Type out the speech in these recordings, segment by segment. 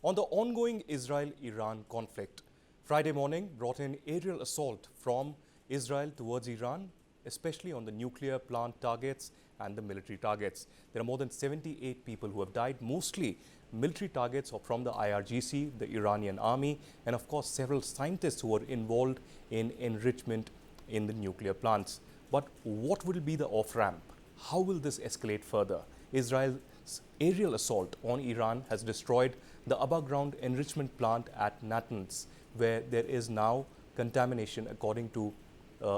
On the ongoing Israel-Iran conflict, Friday morning brought an aerial assault from Israel towards Iran, especially on the nuclear plant targets and the military targets. There are more than 78 people who have died, mostly military targets from the IRGC, the Iranian army, and of course several scientists who were involved in enrichment in the nuclear plants. But what will be the off-ramp? How will this escalate further? Israel's aerial assault on Iran has destroyed the above-ground enrichment plant at Natanz, where there is now contamination according to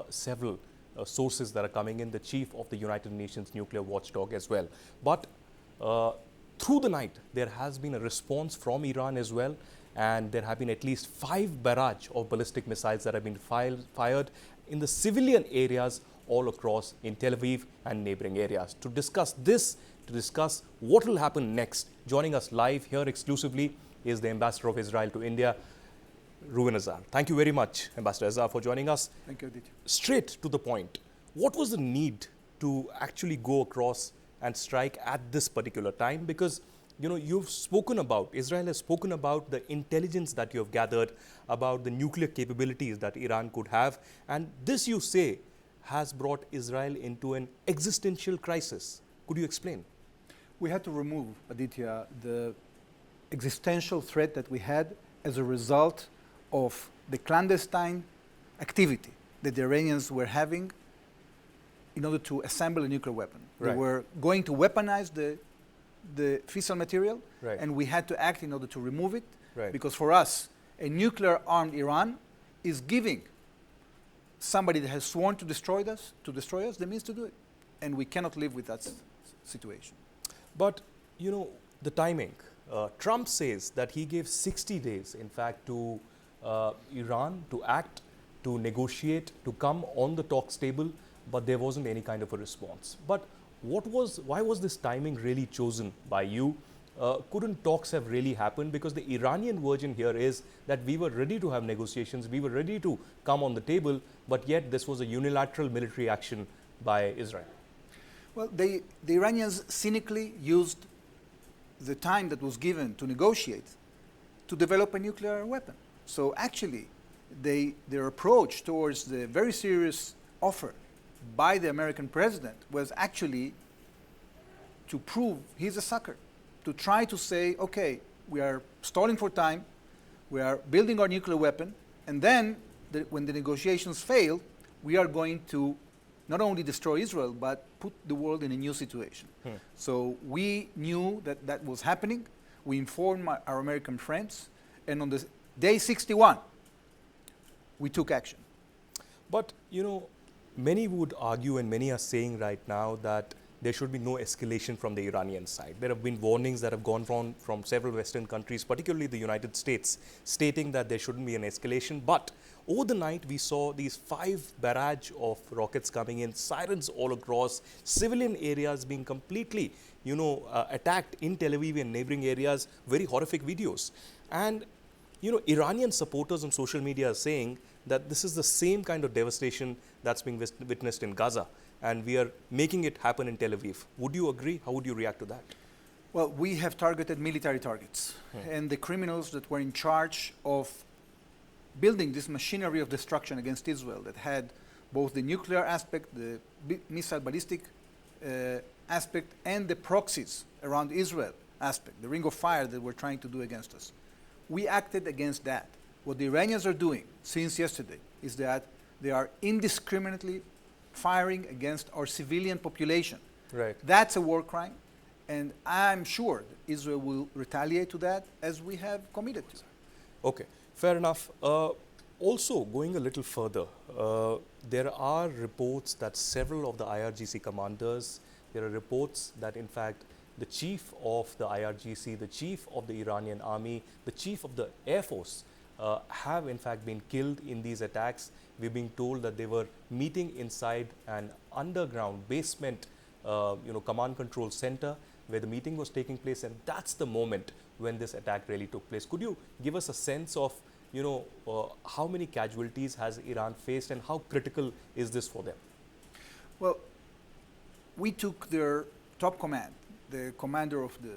several sources that are coming in, the chief of the United Nations nuclear watchdog as well. But through the night, there has been a response from Iran as well, and there have been at least 5 barrage of ballistic missiles that have been fired in the civilian areas all across in Tel Aviv and neighboring areas. To discuss this, to discuss what will happen next, joining us live here exclusively is the Ambassador of Israel to India, Reuven Azar. Thank you very much, Ambassador Azar, for joining us. Thank you, Aditya. Straight to the point, what was the need to actually go across and strike at this particular time? Because you've spoken about, Israel has spoken about the intelligence that you have gathered about the nuclear capabilities that Iran could have, and this, you say, has brought Israel into an existential crisis. Could you explain? We had to remove, Aditya, the existential threat that we had as a result of the clandestine activity that the Iranians were having in order to assemble a nuclear weapon. Right. They were going to weaponize the fissile material, right, and we had to act in order to remove it, right, because for us, a nuclear-armed Iran is giving somebody that has sworn to destroy us the means to do it. And we cannot live with that situation. But, the timing. Trump says that he gave 60 days, in fact, to Iran to act, to negotiate, to come on the talks table, but there wasn't any kind of a response. But why was this timing really chosen by you? Couldn't talks have really happened? Because the Iranian version here is that we were ready to have negotiations, we were ready to come on the table, but yet this was a unilateral military action by Israel. Well, the Iranians cynically used the time that was given to negotiate to develop a nuclear weapon. So actually, their approach towards the very serious offer by the American president was actually to prove he's a sucker, to try to say, okay, we are stalling for time, we are building our nuclear weapon, and then when the negotiations fail, we are going to not only destroy Israel, but put the world in a new situation. So we knew that that was happening. We informed our American friends, and on the day 61, we took action. But, many would argue, and many are saying right now, that there should be no escalation from the Iranian side. There have been warnings that have gone from several Western countries, particularly the United States, stating that there shouldn't be an escalation. But over the night, we saw these 5 barrage of rockets coming in, sirens all across, civilian areas being completely, attacked in Tel Aviv and neighboring areas, very horrific videos. And, Iranian supporters on social media are saying that this is the same kind of devastation that's being witnessed in Gaza, and we are making it happen in Tel Aviv. Would you agree? How would you react to that? Well, we have targeted military targets, and the criminals that were in charge of building this machinery of destruction against Israel that had both the nuclear aspect, the missile ballistic aspect, and the proxies around Israel aspect, the ring of fire that we're trying to do against us. We acted against that. What the Iranians are doing since yesterday is that they are indiscriminately firing against our civilian population. Right. That's a war crime, and I'm sure that Israel will retaliate to that as we have committed to. Okay, fair enough. Also, going a little further, there are reports that several of the IRGC commanders, there are reports that in fact the chief of the IRGC, the chief of the Iranian army, the chief of the Air Force have in fact been killed in these attacks. We're being told that they were meeting inside an underground basement, command control center where the meeting was taking place, and that's the moment when this attack really took place. Could you give us a sense of, how many casualties has Iran faced and how critical is this for them? Well, we took their top command, the commander of the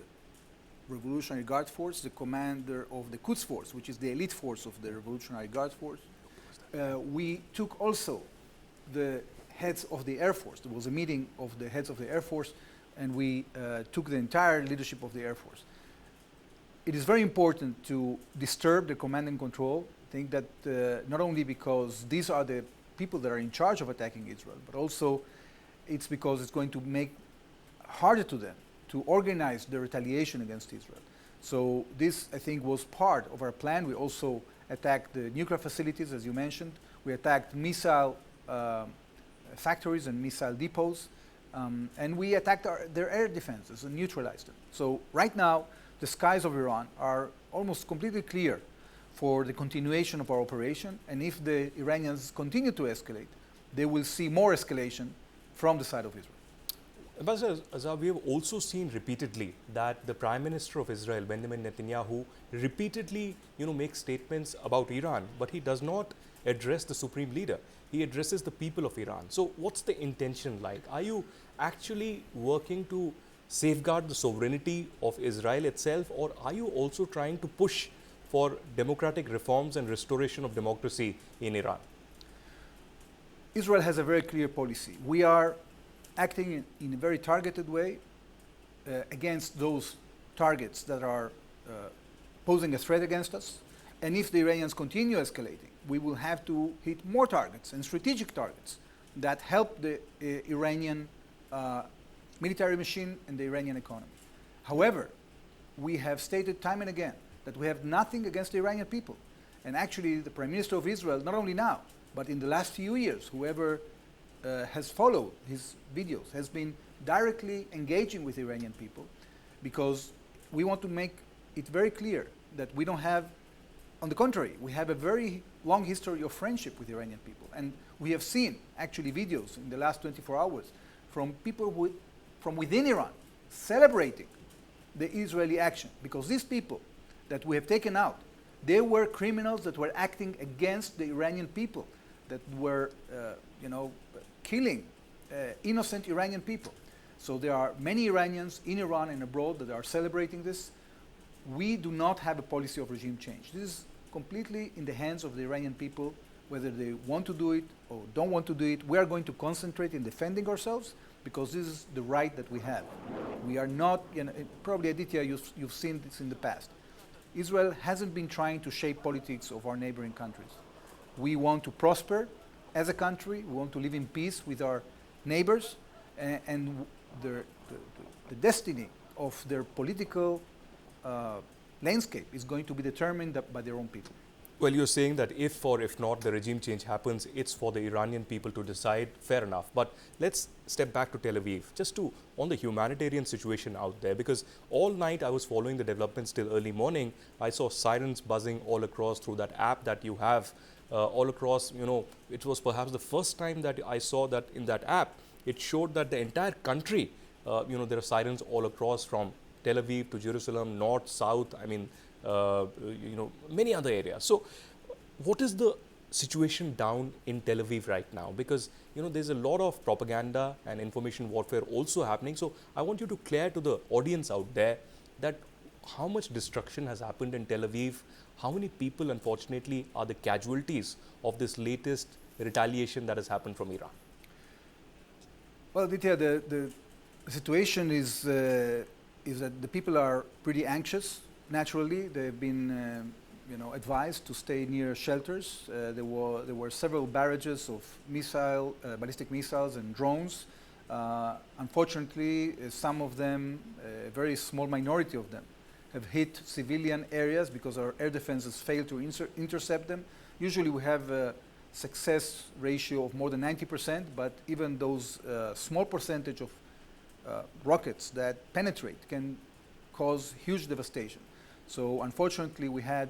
Revolutionary Guard Force, the commander of the Quds Force, which is the elite force of the Revolutionary Guard Force. We took also the heads of the Air Force. There was a meeting of the heads of the Air Force, and we took the entire leadership of the Air Force. It is very important to disturb the command and control. I think that not only because these are the people that are in charge of attacking Israel, but also it's because it's going to make harder to them to organize the retaliation against Israel. So this, I think, was part of our plan. We also attacked the nuclear facilities, as you mentioned. We attacked missile factories and missile depots. And we attacked their air defenses and neutralized them. So right now, the skies of Iran are almost completely clear for the continuation of our operation. And if the Iranians continue to escalate, they will see more escalation from the side of Israel. Ambassador Azar, we have also seen repeatedly that the Prime Minister of Israel, Benjamin Netanyahu, repeatedly makes statements about Iran, but he does not address the supreme leader. He addresses the people of Iran. So what's the intention like? Are you actually working to safeguard the sovereignty of Israel itself, or are you also trying to push for democratic reforms and restoration of democracy in Iran? Israel has a very clear policy. We are acting in a very targeted way against those targets that are posing a threat against us. And if the Iranians continue escalating, we will have to hit more targets and strategic targets that help the Iranian military machine and the Iranian economy. However, we have stated time and again that we have nothing against the Iranian people. And actually, the Prime Minister of Israel, not only now, but in the last few years, whoever has followed his videos has been directly engaging with the Iranian people, because we want to make it very clear that we don't have, on the contrary, we have a very long history of friendship with the Iranian people. And we have seen actually videos in the last 24 hours from people from within Iran celebrating the Israeli action, because these people that we have taken out, they were criminals that were acting against the Iranian people, that were killing innocent Iranian people. So there are many Iranians in Iran and abroad that are celebrating this. We do not have a policy of regime change. This is completely in the hands of the Iranian people, whether they want to do it or don't want to do it. We are going to concentrate in defending ourselves, because this is the right that we have. We are not, probably Aditya, you've seen this in the past. Israel hasn't been trying to shape politics of our neighboring countries. We want to prosper as a country. We want to live in peace with our neighbors, and the destiny of their political landscape is going to be determined by their own people. Well, you're saying that if or if not the regime change happens, it's for the Iranian people to decide. Fair enough. But let's step back to Tel Aviv, just on the humanitarian situation out there, because all night I was following the developments till early morning. I saw sirens buzzing all across through that app that you have all across. It was perhaps the first time that I saw that in that app. It showed that the entire country, there are sirens all across from Tel Aviv to Jerusalem, north, south, many other areas. So what is the situation down in Tel Aviv right now? Because, there's a lot of propaganda and information warfare also happening. So I want you to clear to the audience out there that how much destruction has happened in Tel Aviv, how many people, unfortunately, are the casualties of this latest retaliation that has happened from Iran? Well, Aditya, the situation is that the people are pretty anxious. Naturally, they've been advised to stay near shelters. There were several barrages of ballistic missiles and drones. Unfortunately, some of them, a very small minority of them, have hit civilian areas because our air defenses failed to intercept them. Usually we have a success ratio of more than 90%, but even those small percentage of rockets that penetrate can cause huge devastation. So unfortunately, we had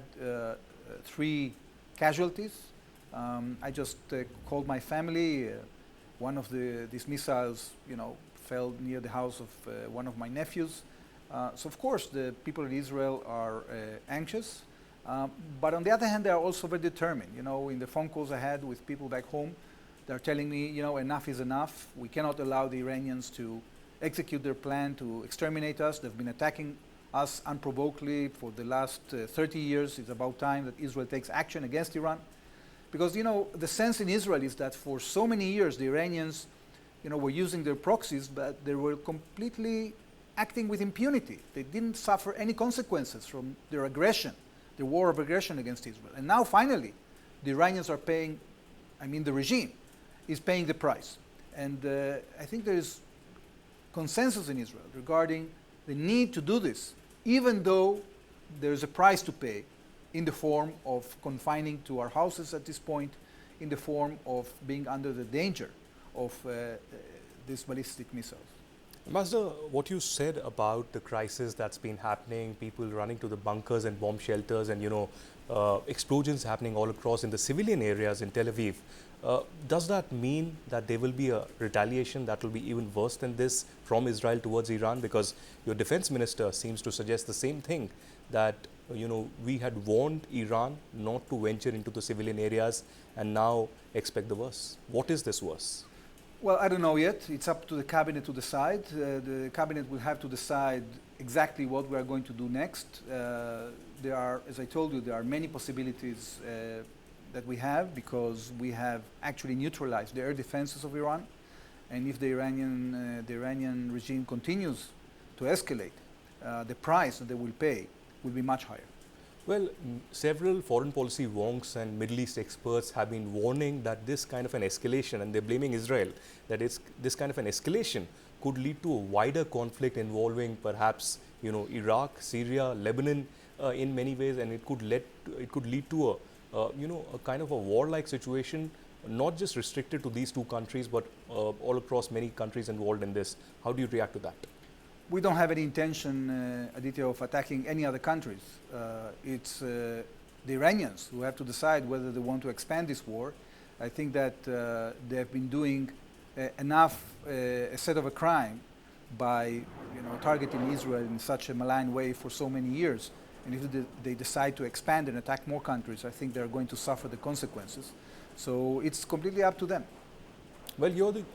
3 casualties. I just called my family. One of these missiles, fell near the house of one of my nephews. So of course, the people in Israel are anxious. But on the other hand, they are also very determined. In the phone calls I had with people back home, they're telling me, enough is enough. We cannot allow the Iranians to execute their plan to exterminate us. They've been attacking us unprovokedly for the last 30 years. It's about time that Israel takes action against Iran. Because, the sense in Israel is that for so many years, the Iranians, were using their proxies, but they were completely acting with impunity. They didn't suffer any consequences from their aggression, the war of aggression against Israel. And now, finally, the Iranians are paying, the regime is paying the price. And I think there is consensus in Israel regarding the need to do this, even though there is a price to pay in the form of confining to our houses at this point, in the form of being under the danger of these ballistic missiles. Ambassador, what you said about the crisis that's been happening, people running to the bunkers and bomb shelters and, explosions happening all across in the civilian areas in Tel Aviv, does that mean that there will be a retaliation that will be even worse than this from Israel towards Iran? Because your defense minister seems to suggest the same thing, that we had warned Iran not to venture into the civilian areas and now expect the worst. What is this worse? Well, I don't know yet. It's up to the cabinet to decide. The cabinet will have to decide exactly what we are going to do next. There are, as I told you, there are many possibilities that we have, because we have actually neutralized the air defenses of Iran. And if the Iranian regime continues to escalate, the price that they will pay will be much higher. Well, several foreign policy wonks and Middle East experts have been warning that this kind of an escalation, and they're blaming Israel, that this kind of an escalation could lead to a wider conflict involving perhaps Iraq, Syria, Lebanon in many ways, and it could lead to a kind of a warlike situation, not just restricted to these two countries, but all across many countries involved in this. How do you react to that? We don't have any intention, Aditya, of attacking any other countries. It's the Iranians who have to decide whether they want to expand this war. I think that they have been doing enough a set of a crime by targeting Israel in such a malign way for so many years. And if they decide to expand and attack more countries, I think they're going to suffer the consequences. So it's completely up to them. Well,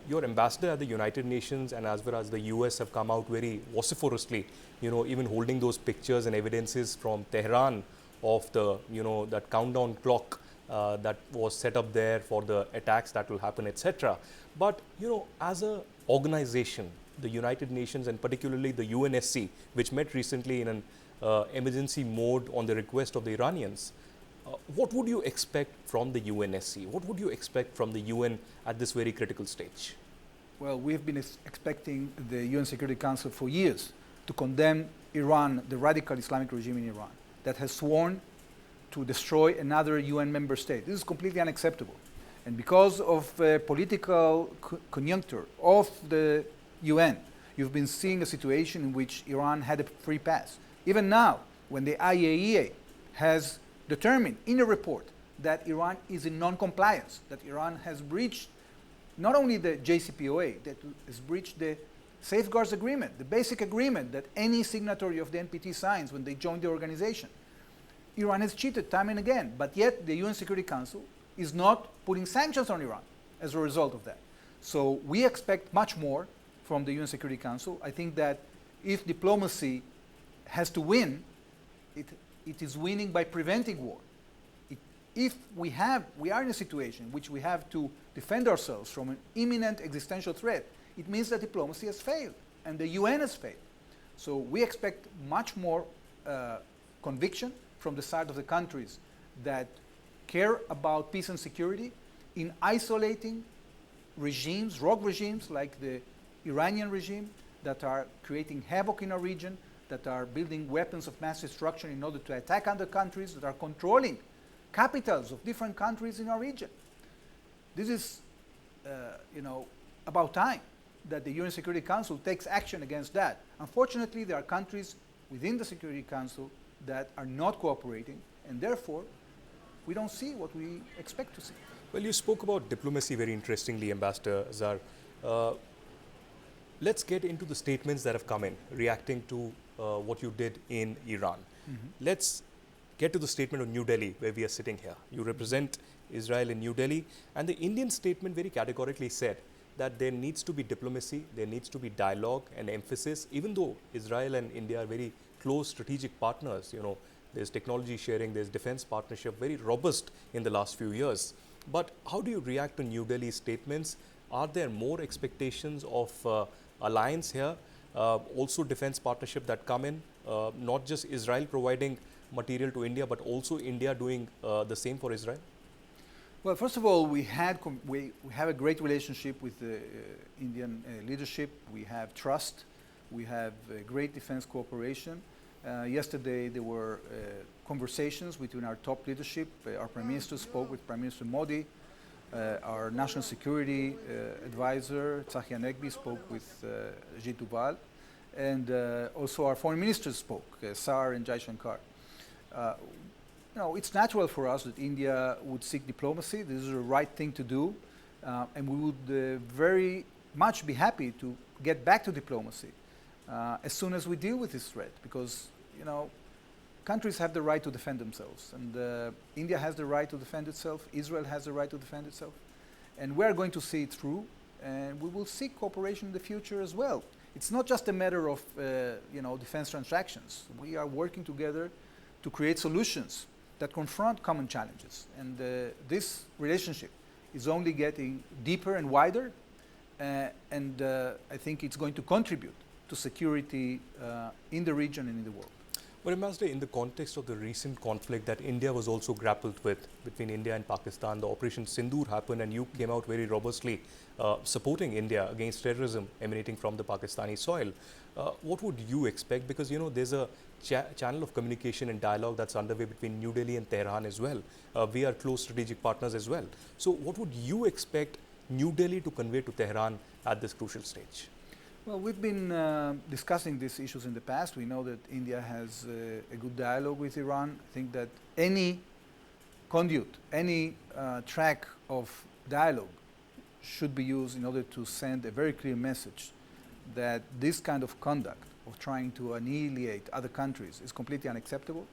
your ambassador at the United Nations and as well as the US have come out very vociferously, even holding those pictures and evidences from Tehran of the, that countdown clock that was set up there for the attacks that will happen, etc. But, as an organization, the United Nations and particularly the UNSC, which met recently in an emergency mode on the request of the Iranians, what would you expect from the UNSC? What would you expect from the UN at this very critical stage? Well, we've been expecting the UN Security Council for years to condemn Iran, the radical Islamic regime in Iran, that has sworn to destroy another UN member state. This is completely unacceptable. And because of political conjuncture of the UN, you've been seeing a situation in which Iran had a free pass. Even now, when the IAEA has determined in a report that Iran is in non-compliance, that Iran has breached not only the JCPOA, that has breached the safeguards agreement, the basic agreement that any signatory of the NPT signs when they join the organization. Iran has cheated time and again, but yet the UN Security Council is not putting sanctions on Iran as a result of that. So we expect much more from the UN Security Council. I think that if diplomacy has to win, it is winning by preventing war. If we are in a situation in which we have to defend ourselves from an imminent existential threat, it means that diplomacy has failed and the UN has failed. So we expect much more conviction from the side of the countries that care about peace and security in isolating regimes, rogue regimes like the Iranian regime that are creating havoc in our region, that are building weapons of mass destruction in order to attack other countries, that are controlling capitals of different countries in our region. This is, about time that the UN Security Council takes action against that. Unfortunately, there are countries within the Security Council that are not cooperating, and therefore, we don't see what we expect to see. Well, you spoke about diplomacy very interestingly, Ambassador Azar. Let's get into the statements that have come in, reacting to what you did in Iran. Mm-hmm. Let's get to the statement of New Delhi, where we are sitting here. You represent Israel in New Delhi, and the Indian statement very categorically said that there needs to be diplomacy, there needs to be dialogue and emphasis, even though Israel and India are very close strategic partners. There's technology sharing, there's defense partnership, very robust in the last few years. But how do you react to New Delhi's statements? Are there more expectations of alliance here? Also defense partnership that come in, not just Israel providing material to India, but also India doing the same for Israel? Well, first of all, we have a great relationship with the Indian leadership. We have trust. We have great defense cooperation. Yesterday, there were conversations between our top leadership. Our Prime Minister spoke with Prime Minister Modi. Our National Security Advisor, Tzachi Hanegbi, spoke with Ajit Doval. And also our foreign ministers spoke, Sar and Jai Shankar. It's natural for us that India would seek diplomacy. This is the right thing to do. And we would very much be happy to get back to diplomacy as soon as we deal with this threat. Because, countries have the right to defend themselves. And India has the right to defend itself. Israel has the right to defend itself. And we're going to see it through. And we will seek cooperation in the future as well. It's not just a matter of, defense transactions. We are working together to create solutions that confront common challenges. And this relationship is only getting deeper and wider. And I think it's going to contribute to security in the region and in the world. But Ambassador, in the context of the recent conflict that India was also grappled with between India and Pakistan, the Operation Sindoor happened and you came out very robustly supporting India against terrorism emanating from the Pakistani soil. What would you expect? Because, there's a channel of communication and dialogue that's underway between New Delhi and Tehran as well. We are close strategic partners as well. So what would you expect New Delhi to convey to Tehran at this crucial stage? Well, we've been discussing these issues in the past. We know that India has a good dialogue with Iran. I think that any conduit, any track of dialogue should be used in order to send a very clear message that this kind of conduct of trying to annihilate other countries is completely unacceptable.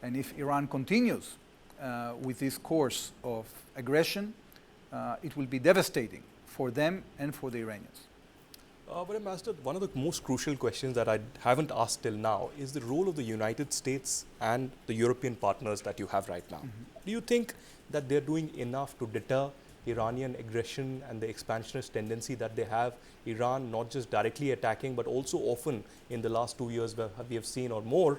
And if Iran continues with this course of aggression, it will be devastating for them and for the Iranians. But Ambassador, one of the most crucial questions that I haven't asked till now is the role of the United States and the European partners that you have right now. Mm-hmm. Do you think that they're doing enough to deter Iranian aggression and the expansionist tendency that they have? Iran not just directly attacking, but also often in the last 2 years where we have seen or more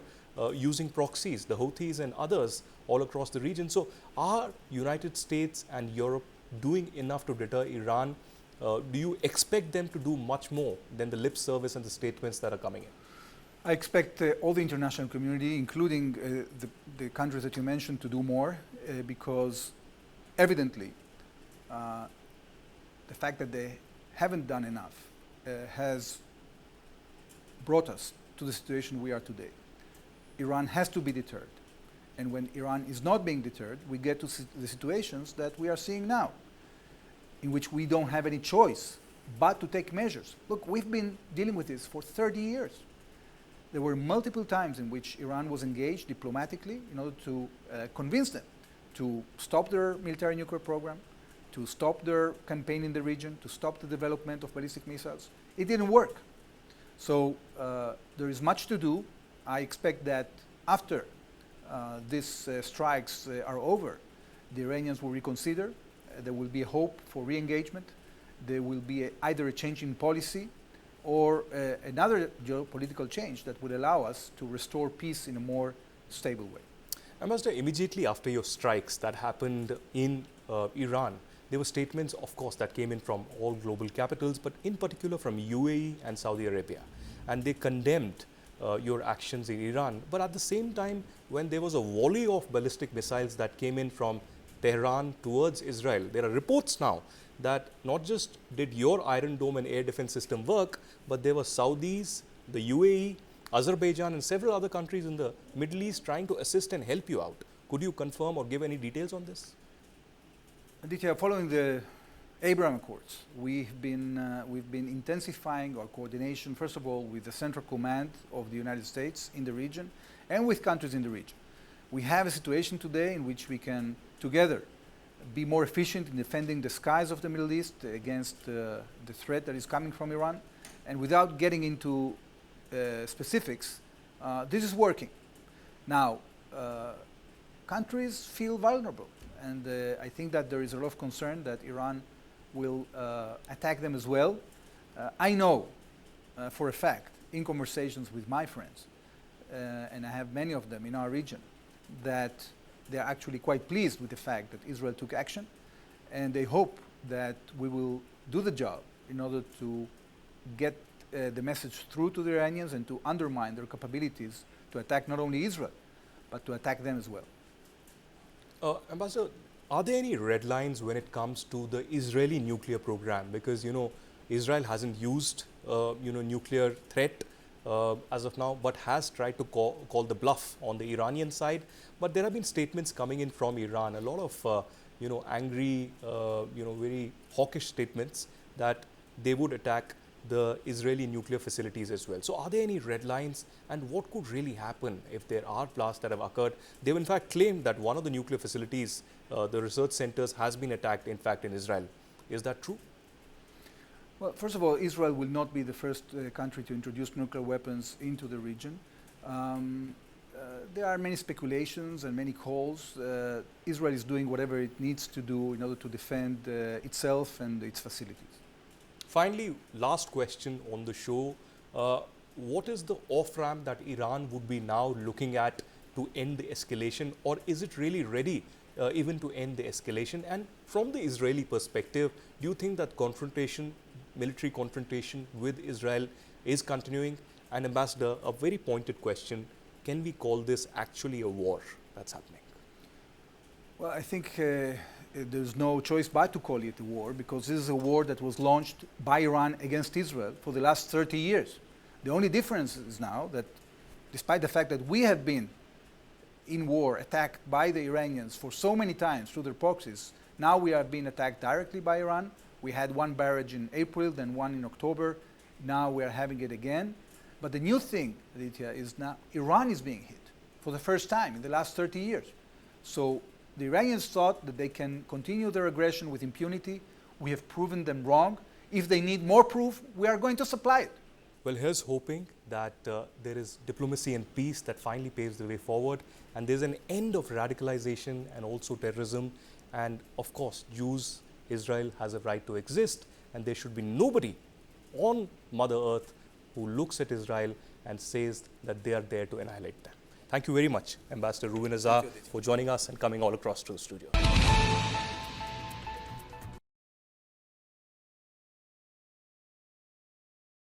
using proxies, the Houthis and others all across the region. So are United States and Europe doing enough to deter Iran? Do you expect them to do much more than the lip service and the statements that are coming in? I expect all the international community, including the countries that you mentioned, to do more because evidently the fact that they haven't done enough has brought us to the situation we are today. Iran has to be deterred. And when Iran is not being deterred, we get to the situations that we are seeing now, in which we don't have any choice but to take measures. Look, we've been dealing with this for 30 years. There were multiple times in which Iran was engaged diplomatically in order to convince them to stop their military nuclear program, to stop their campaign in the region, to stop the development of ballistic missiles. It didn't work. So there is much to do. I expect that after these strikes are over, the Iranians will reconsider. There will be a hope for re-engagement. There will be either a change in policy or another geopolitical change that would allow us to restore peace in a more stable way. Ambassador, immediately after your strikes that happened in Iran, there were statements, of course, that came in from all global capitals, but in particular from UAE and Saudi Arabia. And they condemned your actions in Iran. But at the same time, when there was a volley of ballistic missiles that came in from Tehran towards Israel, there are reports now that not just did your Iron Dome and air defense system work, but there were Saudis, the UAE, Azerbaijan and several other countries in the Middle East trying to assist and help you out. Could you confirm or give any details on this? Aditya, following the Abraham Accords, we've been intensifying our coordination, first of all, with the Central Command of the United States in the region and with countries in the region. We have a situation today in which we can together be more efficient in defending the skies of the Middle East against the threat that is coming from Iran. And without getting into specifics, This is working. Now, countries feel vulnerable, and I think that there is a lot of concern that Iran will attack them as well. I know for a fact, in conversations with my friends, and I have many of them in our region, that they're actually quite pleased with the fact that Israel took action, and they hope that we will do the job in order to get the message through to the Iranians and to undermine their capabilities to attack not only Israel, but to attack them as well. Ambassador, are there any red lines when it comes to the Israeli nuclear program? Because, Israel hasn't used, nuclear threat as of now, but has tried to call the bluff on the Iranian side. But there have been statements coming in from Iran, a lot of, angry, very hawkish statements that they would attack the Israeli nuclear facilities as well. So are there any red lines, and what could really happen if there are blasts that have occurred? They've in fact claimed that one of the nuclear facilities, the research centers, has been attacked in fact in Israel. Is that true? Well, first of all, Israel will not be the first country to introduce nuclear weapons into the region. There are many speculations and many calls. Israel is doing whatever it needs to do in order to defend itself and its facilities. Finally, last question on the show. What is the off-ramp that Iran would be now looking at to end the escalation, or is it really ready even to end the escalation? And from the Israeli perspective, do you think that confrontation, military confrontation with Israel is continuing? And Ambassador, a very pointed question, can we call this actually a war that's happening? Well, I think there's no choice but to call it a war, because this is a war that was launched by Iran against Israel for the last 30 years. The only difference is now that despite the fact that we have been in war, attacked by the Iranians for so many times through their proxies, now we are being attacked directly by Iran. We had one barrage in April, then one in October. Now we are having it again. But the new thing, Aditya, is now Iran is being hit for the first time in the last 30 years. So the Iranians thought that they can continue their aggression with impunity. We have proven them wrong. If they need more proof, we are going to supply it. Well, here's hoping that there is diplomacy and peace that finally paves the way forward, and there's an end of radicalization and also terrorism. And of course, Jews, Israel has a right to exist, and there should be nobody on Mother Earth who looks at Israel and says that they are there to annihilate them. Thank you very much, Ambassador Reuven Azar, for joining us and coming all across to the studio.